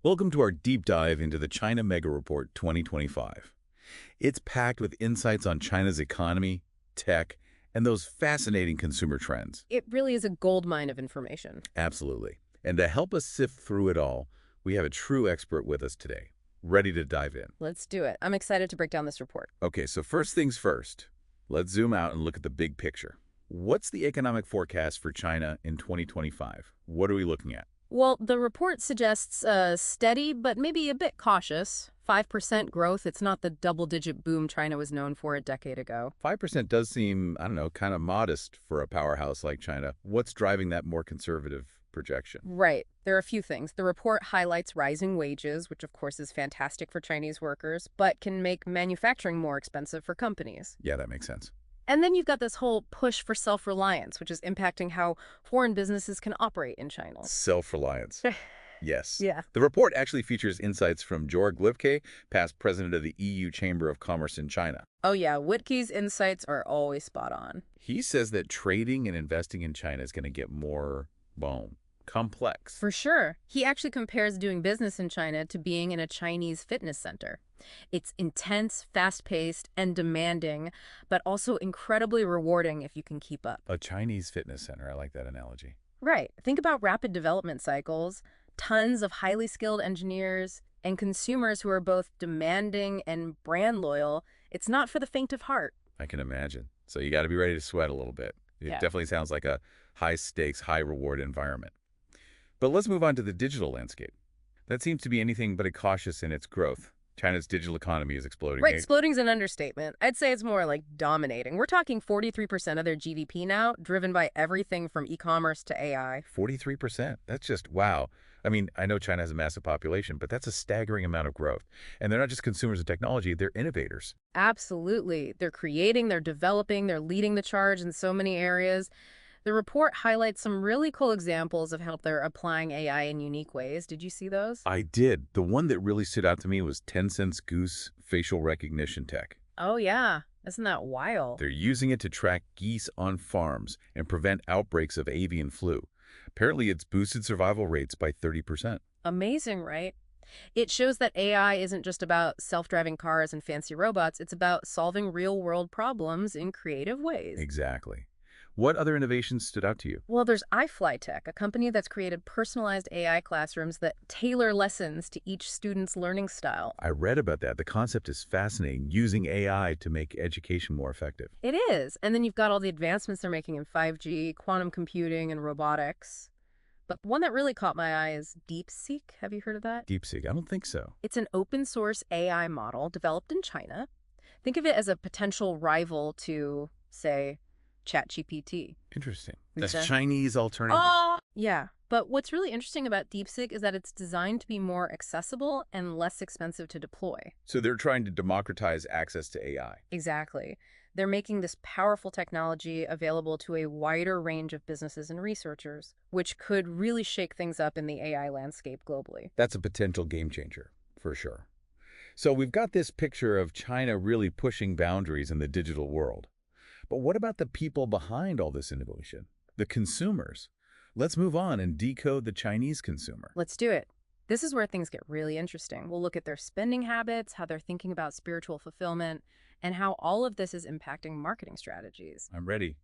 Welcome to our deep dive into the China Mega Report 2025. It's packed with insights on China's economy, tech, and those fascinating consumer trends. It really is a goldmine of information. Absolutely. And to help us sift through it all, we have a true expert with us today, ready to dive in. Let's do it. I'm excited to break down this report. Okay, so first things first, let's zoom out and look at the big picture. What's the economic forecast for China in 2025? What are we looking at? Well, the report suggests steady, but maybe a bit cautious. 5% growth. It's not the double-digit boom China was known for a decade ago. 5% does seem, I don't know, kind of modest for a powerhouse like China. What's driving that more conservative projection? Right. There are a few things. The report highlights rising wages, which of course is fantastic for Chinese workers, but can make manufacturing more expensive for companies. Yeah, that makes sense. And then you've got this whole push for self-reliance, which is impacting how foreign businesses can operate in China. Self-reliance. Yes. Yeah. The report actually features insights from Georg Lipke, past president of the EU Chamber of Commerce in China. Oh yeah, Whitkey's insights are always spot on. He says that trading and investing in China is going to get more, complex. For sure. He actually compares doing business in China to being in a Chinese fitness center. It's intense, fast-paced, and demanding, but also incredibly rewarding if you can keep up. A Chinese fitness center. I like that analogy. Right. Think about rapid development cycles, tons of highly skilled engineers, and consumers who are both demanding and brand loyal. It's not for the faint of heart. I can imagine. So you got to be ready to sweat a little bit. It definitely sounds like a high-stakes, high-reward environment. But let's move on to the digital landscape. That seems to be anything but cautious in its growth. China's digital economy is exploding. Right, exploding is an understatement. I'd say it's more like dominating. We're talking 43% of their GDP now, driven by everything from e-commerce to AI. 43%? That's just, wow. I mean, I know China has a massive population, but that's a staggering amount of growth. And they're not just consumers of technology, they're innovators. Absolutely. They're creating, they're developing, they're leading the charge in so many areas. The report highlights some really cool examples of how they're applying AI in unique ways. Did you see those? I did. The one that really stood out to me was Tencent's Goose facial recognition tech. Oh, yeah. Isn't that wild? They're using it to track geese on farms and prevent outbreaks of avian flu. Apparently, it's boosted survival rates by 30%. Amazing, right? It shows that AI isn't just about self-driving cars and fancy robots. It's about solving real-world problems in creative ways. Exactly. What other innovations stood out to you? Well, there's iFlyTech, a company that's created personalized AI classrooms that tailor lessons to each student's learning style. I read about that. The concept is fascinating, using AI to make education more effective. It is. And then you've got all the advancements they're making in 5G, quantum computing, and robotics. But one that really caught my eye is DeepSeek. Have you heard of that? DeepSeek? I don't think so. It's an open-source AI model developed in China. Think of it as a potential rival to, say, ChatGPT. Interesting. That's Chinese alternative. Oh, yeah. But what's really interesting about DeepSeek is that it's designed to be more accessible and less expensive to deploy. So they're trying to democratize access to AI. Exactly. They're making this powerful technology available to a wider range of businesses and researchers, which could really shake things up in the AI landscape globally. That's a potential game changer, for sure. So we've got this picture of China really pushing boundaries in the digital world. But what about the people behind all this innovation? The consumers. Let's move on and decode the Chinese consumer. Let's do it. This is where things get really interesting. We'll look at their spending habits, how they're thinking about spiritual fulfillment, and how all of this is impacting marketing strategies. I'm ready.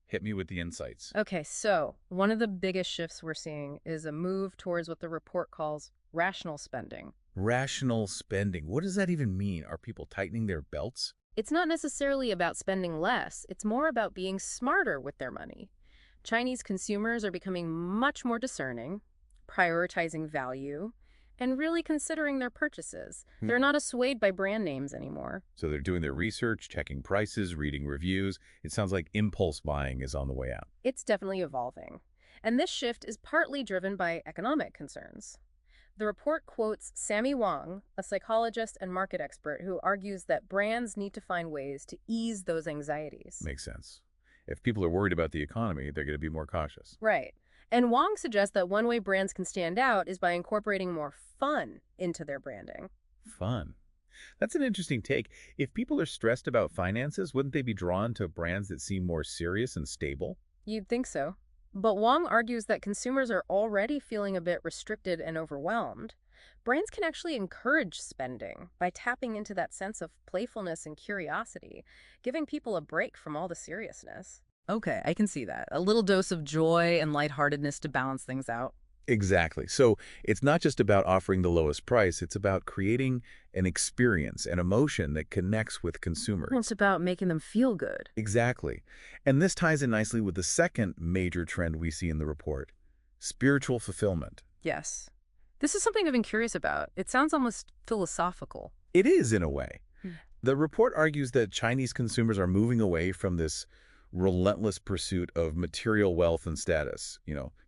Hit me with the insights. Okay, so one of the biggest shifts we're seeing is a move towards what the report calls rational spending. Rational spending. What does that even mean? Are people tightening their belts? It's not necessarily about spending less. It's more about being smarter with their money. Chinese consumers are becoming much more discerning, prioritizing value, and really considering their purchases. They're not swayed by brand names anymore. So they're doing their research, checking prices, reading reviews. It sounds like impulse buying is on the way out. It's definitely evolving. And this shift is partly driven by economic concerns. The report quotes Sammy Wang, a psychologist and market expert, who argues that brands need to find ways to ease those anxieties. Makes sense. If people are worried about the economy, they're going to be more cautious. Right. And Wang suggests that one way brands can stand out is by incorporating more fun into their branding. Fun. That's an interesting take. If people are stressed about finances, wouldn't they be drawn to brands that seem more serious and stable? You'd think so. But Wang argues that consumers are already feeling a bit restricted and overwhelmed. Brands can actually encourage spending by tapping into that sense of playfulness and curiosity, giving people a break from all the seriousness. Okay, I can see that. A little dose of joy and lightheartedness to balance things out. Exactly. So it's not just about offering the lowest price, it's about creating an experience, an emotion that connects with consumers. It's about making them feel good. Exactly. And this ties in nicely with the second major trend we see in the report, spiritual fulfillment. Yes. This is something I've been curious about. It sounds almost philosophical. It is, in a way. Hmm. The report argues that Chinese consumers are moving away from this relentless pursuit of material wealth and status,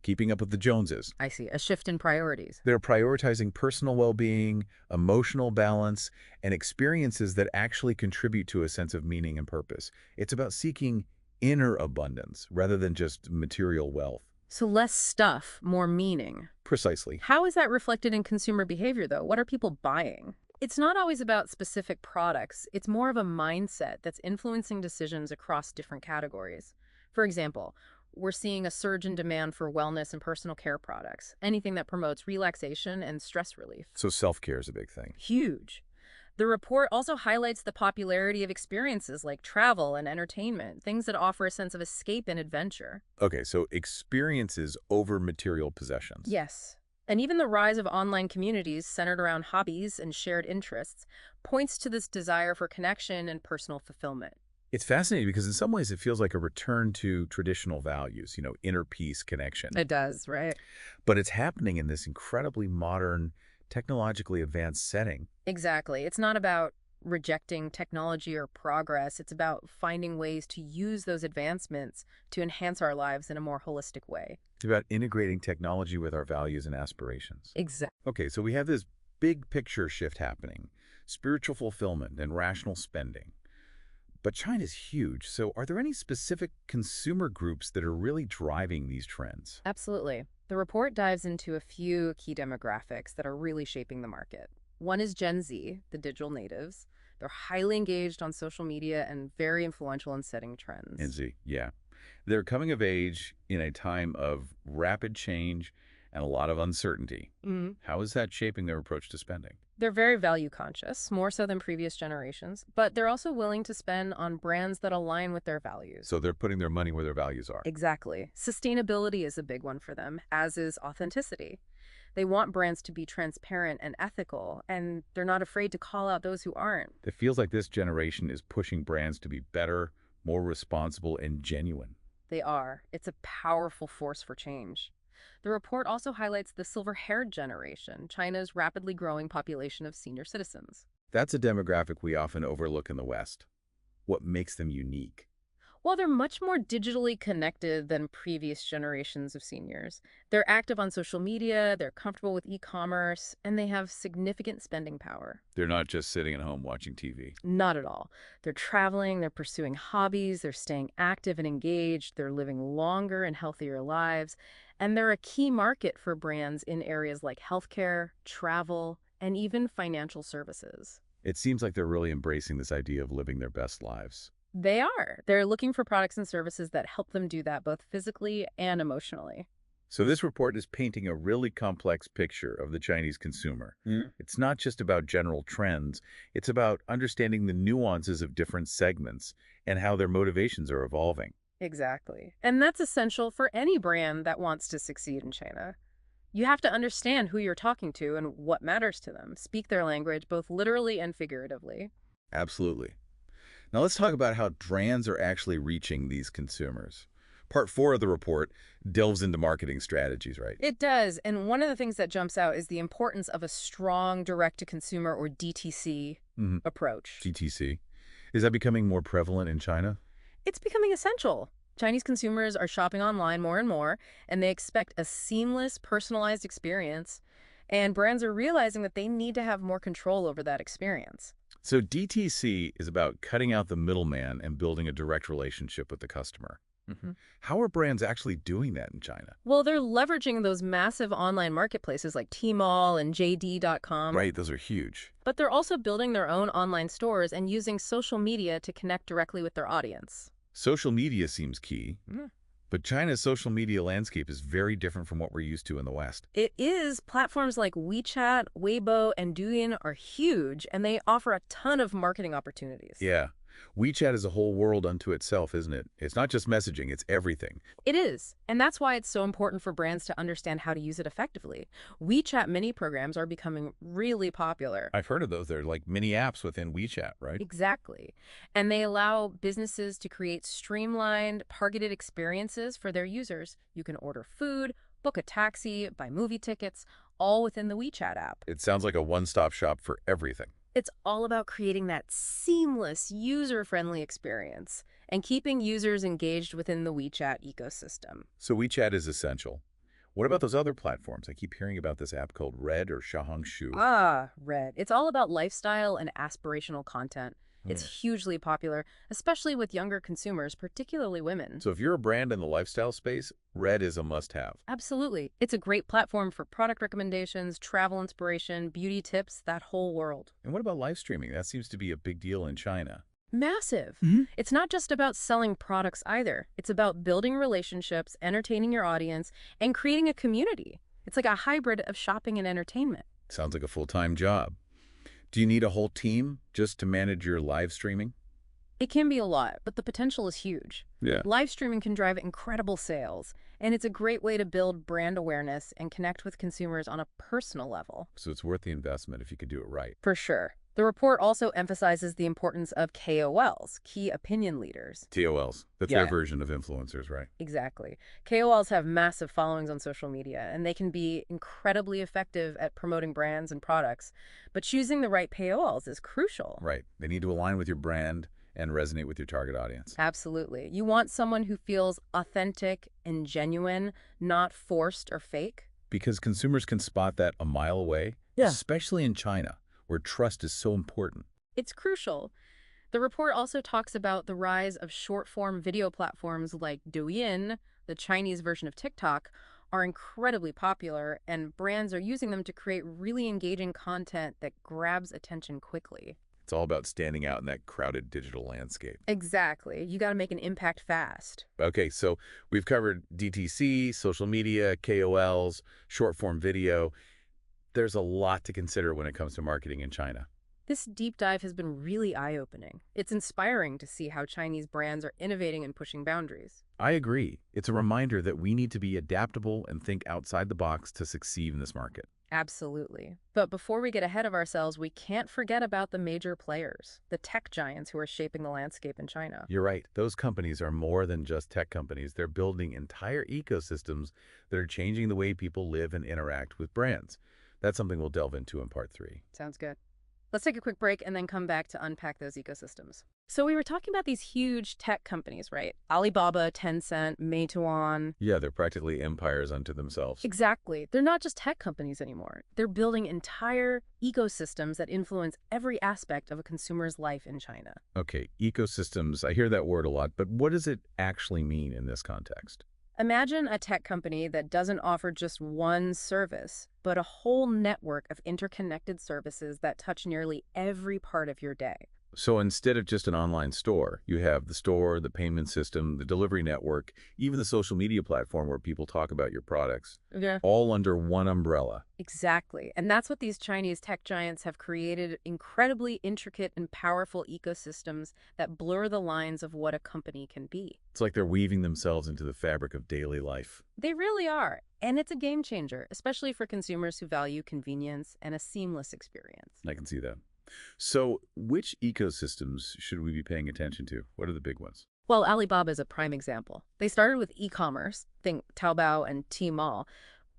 keeping up with the Joneses. I see. A shift in priorities. They're prioritizing personal well-being, emotional balance, and experiences that actually contribute to a sense of meaning and purpose. It's about seeking inner abundance rather than just material wealth. So less stuff, more meaning. Precisely. How is that reflected in consumer behavior, though? What are people buying? It's not always about specific products. It's more of a mindset that's influencing decisions across different categories. For example, we're seeing a surge in demand for wellness and personal care products, anything that promotes relaxation and stress relief. So self-care is a big thing. Huge. The report also highlights the popularity of experiences like travel and entertainment, things that offer a sense of escape and adventure. Okay, so experiences over material possessions. Yes. And even the rise of online communities centered around hobbies and shared interests points to this desire for connection and personal fulfillment. It's fascinating because in some ways it feels like a return to traditional values, inner peace, connection. It does, right? But it's happening in this incredibly modern, technologically advanced setting. Exactly. It's not about rejecting technology or progress. It's about finding ways to use those advancements to enhance our lives in a more holistic way. It's about integrating technology with our values and aspirations. Exactly. Okay, so we have this big picture shift happening, spiritual fulfillment and rational spending. But China's huge, so are there any specific consumer groups that are really driving these trends? Absolutely. The report dives into a few key demographics that are really shaping the market. One is Gen Z, the digital natives. They're highly engaged on social media and very influential in setting trends. Gen Z, yeah. They're coming of age in a time of rapid change and a lot of uncertainty. How is that shaping their approach to spending? They're very value conscious, more so than previous generations, but they're also willing to spend on brands that align with their values. So they're putting their money where their values are. Exactly. Sustainability is a big one for them, as is authenticity. They want brands to be transparent and ethical, and they're not afraid to call out those who aren't. It feels like this generation is pushing brands to be better, more responsible, and genuine. They are. It's a powerful force for change. The report also highlights the silver-haired generation, China's rapidly growing population of senior citizens. That's a demographic we often overlook in the West. What makes them unique? While they're much more digitally connected than previous generations of seniors, they're active on social media, they're comfortable with e-commerce, and they have significant spending power. They're not just sitting at home watching TV. Not at all. They're traveling, they're pursuing hobbies, they're staying active and engaged, they're living longer and healthier lives, and they're a key market for brands in areas like healthcare, travel, and even financial services. It seems like they're really embracing this idea of living their best lives. They are. They're looking for products and services that help them do that both physically and emotionally. So this report is painting a really complex picture of the Chinese consumer. It's not just about general trends. It's about understanding the nuances of different segments and how their motivations are evolving. Exactly. And that's essential for any brand that wants to succeed in China. You have to understand who you're talking to and what matters to them. Speak their language, both literally and figuratively. Absolutely. Now let's talk about how brands are actually reaching these consumers. Part 4 of the report delves into marketing strategies, right? It does. And one of the things that jumps out is the importance of a strong direct-to-consumer or DTC approach. DTC. Is that becoming more prevalent in China? It's becoming essential. Chinese consumers are shopping online more and more, and they expect a seamless, personalized experience. And brands are realizing that they need to have more control over that experience. So DTC is about cutting out the middleman and building a direct relationship with the customer. How are brands actually doing that in China? Well, they're leveraging those massive online marketplaces like Tmall and JD.com. Right, those are huge. But they're also building their own online stores and using social media to connect directly with their audience. Social media seems key. But China's social media landscape is very different from what we're used to in the West. It is. Platforms like WeChat, Weibo, and Douyin are huge, and they offer a ton of marketing opportunities. Yeah. WeChat is a whole world unto itself, isn't it? It's not just messaging, it's everything. It is, and that's why it's so important for brands to understand how to use it effectively. WeChat mini programs are becoming really popular. I've heard of those. They're like mini apps within WeChat, right? Exactly. And they allow businesses to create streamlined, targeted experiences for their users. You can order food, book a taxi, buy movie tickets, all within the WeChat app. It sounds like a one-stop shop for everything. It's all about creating that seamless, user-friendly experience and keeping users engaged within the WeChat ecosystem. So WeChat is essential. What about those other platforms? I keep hearing about this app called Red or Xiaohongshu. Ah, Red. It's all about lifestyle and aspirational content. Hmm. It's hugely popular, especially with younger consumers, particularly women. So if you're a brand in the lifestyle space, Red is a must-have. Absolutely. It's a great platform for product recommendations, travel inspiration, beauty tips, that whole world. And what about live streaming? That seems to be a big deal in China. Massive. Mhm. It's not just about selling products either. It's about building relationships, entertaining your audience, and creating a community. It's like a hybrid of shopping and entertainment. Sounds like a full-time job. Do you need a whole team just to manage your live streaming? It can be a lot, but the potential is huge. Yeah. Live streaming can drive incredible sales, and it's a great way to build brand awareness and connect with consumers on a personal level. So it's worth the investment if you could do it right. For sure. The report also emphasizes the importance of KOLs, key opinion leaders. TOLs. That's Yeah. their version of influencers, right? Exactly. KOLs have massive followings on social media, and they can be incredibly effective at promoting brands and products. But choosing the right KOLs is crucial. Right. They need to align with your brand and resonate with your target audience. Absolutely. You want someone who feels authentic and genuine, not forced or fake. Because consumers can spot that a mile away, Yeah. especially in China, where trust is so important. It's crucial. The report also talks about the rise of short-form video platforms like Douyin, the Chinese version of TikTok, are incredibly popular, and brands are using them to create really engaging content that grabs attention quickly. It's all about standing out in that crowded digital landscape. Exactly. You got to make an impact fast. Okay, so we've covered DTC, social media, KOLs, short-form video. There's a lot to consider when it comes to marketing in China. This deep dive has been really eye-opening. It's inspiring to see how Chinese brands are innovating and pushing boundaries. I agree. It's a reminder that we need to be adaptable and think outside the box to succeed in this market. Absolutely. But before we get ahead of ourselves, we can't forget about the major players, the tech giants who are shaping the landscape in China. You're right. Those companies are more than just tech companies. They're building entire ecosystems that are changing the way people live and interact with brands. That's something we'll delve into in part 3. Sounds good. Let's take a quick break and then come back to unpack those ecosystems. So we were talking about these huge tech companies, right? Alibaba, Tencent, Meituan. Yeah, they're practically empires unto themselves. Exactly. They're not just tech companies anymore. They're building entire ecosystems that influence every aspect of a consumer's life in China. Okay, ecosystems, I hear that word a lot, but what does it actually mean in this context? Imagine a tech company that doesn't offer just one service, but a whole network of interconnected services that touch nearly every part of your day. So instead of just an online store, you have the store, the payment system, the delivery network, even the social media platform where people talk about your products, Yeah. all under one umbrella. Exactly. And that's what these Chinese tech giants have created, incredibly intricate and powerful ecosystems that blur the lines of what a company can be. It's like they're weaving themselves into the fabric of daily life. They really are. And it's a game changer, especially for consumers who value convenience and a seamless experience. I can see that. So which ecosystems should we be paying attention to? What are the big ones? Well, Alibaba is a prime example. They started with e-commerce, think Taobao and Tmall,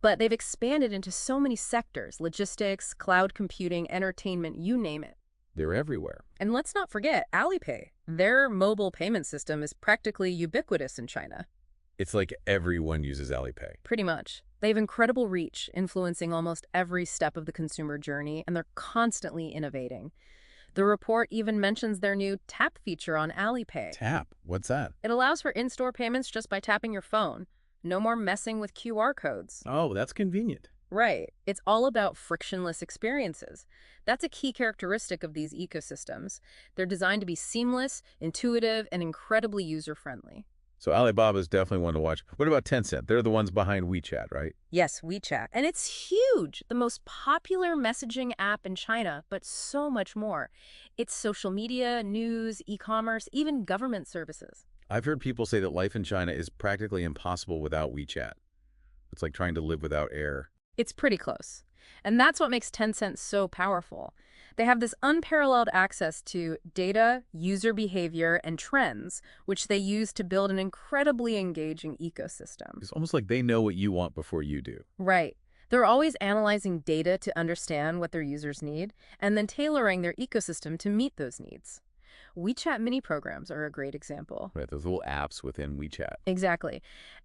but they've expanded into so many sectors: logistics, cloud computing, entertainment, you name it. They're everywhere. And let's not forget Alipay. Their mobile payment system is practically ubiquitous in China. It's like everyone uses Alipay. Pretty much. They have incredible reach, influencing almost every step of the consumer journey, and they're constantly innovating. The report even mentions their new tap feature on Alipay. Tap? What's that? It allows for in-store payments just by tapping your phone. No more messing with QR codes. Oh, that's convenient. Right. It's all about frictionless experiences. That's a key characteristic of these ecosystems. They're designed to be seamless, intuitive, and incredibly user-friendly. So Alibaba is definitely one to watch. What about Tencent? They're the ones behind WeChat, right? Yes, WeChat. And it's huge, the most popular messaging app in China, but so much more. It's social media, news, e-commerce, even government services. I've heard people say that life in China is practically impossible without WeChat. It's like trying to live without air. It's pretty close. And that's what makes Tencent so powerful. They have this unparalleled access to data, user behavior, and trends, which they use to build an incredibly engaging ecosystem. It's almost like they know what you want before you do. Right. They're always analyzing data to understand what their users need, and then tailoring their ecosystem to meet those needs. WeChat mini programs are a great example. Right, those little apps within WeChat. Exactly.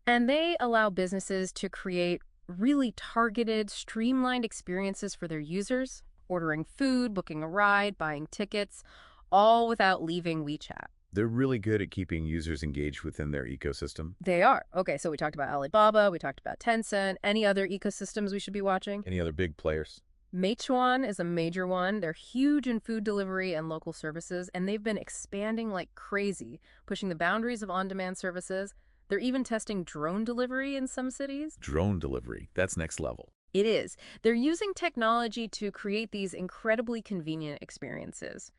And they allow businesses to create really targeted, streamlined experiences for their users, ordering food, booking a ride, buying tickets, all without leaving WeChat. They're really good at keeping users engaged within their ecosystem. They are. Okay, so we talked about Alibaba, we talked about Tencent. Any other ecosystems we should be watching? Any other big players? Meituan is a major one. They're huge in food delivery and local services, and they've been expanding like crazy, pushing the boundaries of on-demand services. They're even testing drone delivery in some cities. Drone delivery. That's next level. It is. They're using technology to create these incredibly convenient experiences.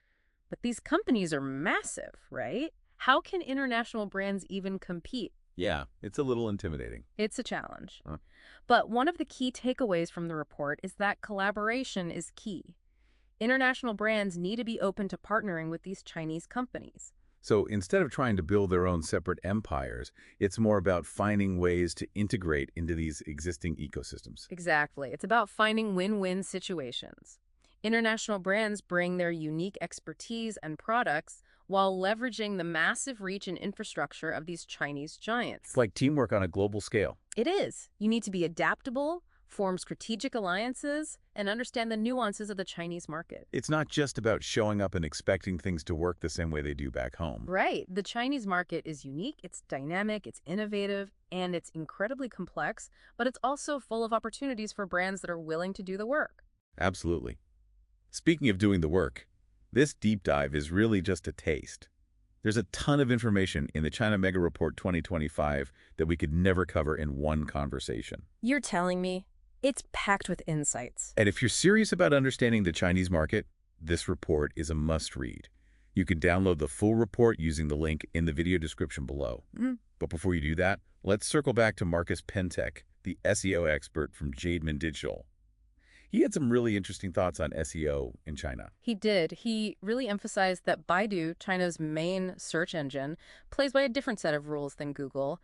But these companies are massive, right? How can international brands even compete? Yeah, it's a little intimidating. It's a challenge. Huh? But one of the key takeaways from the report is that collaboration is key. International brands need to be open to partnering with these Chinese companies. So instead of trying to build their own separate empires, it's more about finding ways to integrate into these existing ecosystems. Exactly. It's about finding win-win situations. International brands bring their unique expertise and products while leveraging the massive reach and infrastructure of these Chinese giants. It's like teamwork on a global scale. It is. You need to be adaptable, form strategic alliances, and understand the nuances of the Chinese market. It's not just about showing up and expecting things to work the same way they do back home. Right. The Chinese market is unique, it's dynamic, it's innovative, and it's incredibly complex, but it's also full of opportunities for brands that are willing to do the work. Absolutely. Speaking of doing the work, this deep dive is really just a taste. There's a ton of information in the China Mega Report 2025 that we could never cover in one conversation. You're telling me? It's packed with insights. And if you're serious about understanding the Chinese market, this report is a must-read. You can download the full report using the link in the video description below. But before you do that, let's circle back to Marcus Pentek, the SEO expert from Jademan Digital. He had some really interesting thoughts on SEO in China. He did. He really emphasized that Baidu, China's main search engine, plays by a different set of rules than Google.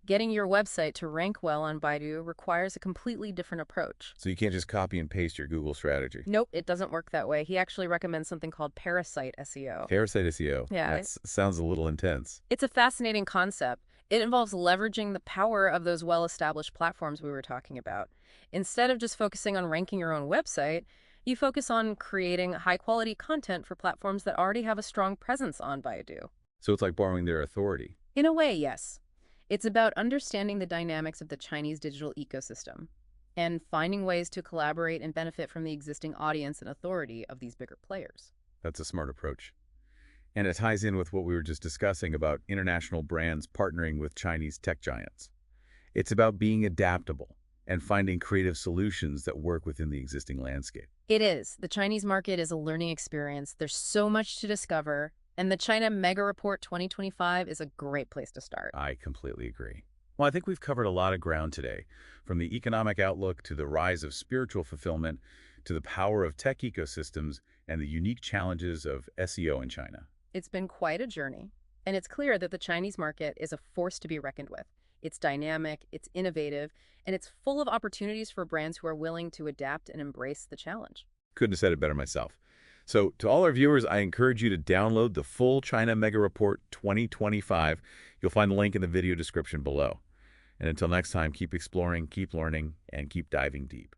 Getting your website to rank well on Baidu requires a completely different approach. So you can't just copy and paste your Google strategy. Nope, it doesn't work that way. He actually recommends something called parasite SEO. Parasite SEO. Yeah. That sounds a little intense. It's a fascinating concept. It involves leveraging the power of those well-established platforms we were talking about. Instead of just focusing on ranking your own website, you focus on creating high-quality content for platforms that already have a strong presence on Baidu. So it's like borrowing their authority. In a way, yes. It's about understanding the dynamics of the Chinese digital ecosystem and finding ways to collaborate and benefit from the existing audience and authority of these bigger players. That's a smart approach. And it ties in with what we were just discussing about international brands partnering with Chinese tech giants. It's about being adaptable and finding creative solutions that work within the existing landscape. It is. The Chinese market is a learning experience. There's so much to discover, and the China Mega Report 2025 is a great place to start. I completely agree. Well, I think we've covered a lot of ground today, from the economic outlook to the rise of spiritual fulfillment to the power of tech ecosystems and the unique challenges of SEO in China. It's been quite a journey, and it's clear that the Chinese market is a force to be reckoned with. It's dynamic, it's innovative, and it's full of opportunities for brands who are willing to adapt and embrace the challenge. Couldn't have said it better myself. So to all our viewers, I encourage you to download the full China Mega Report 2025. You'll find the link in the video description below. And until next time, keep exploring, keep learning, and keep diving deep.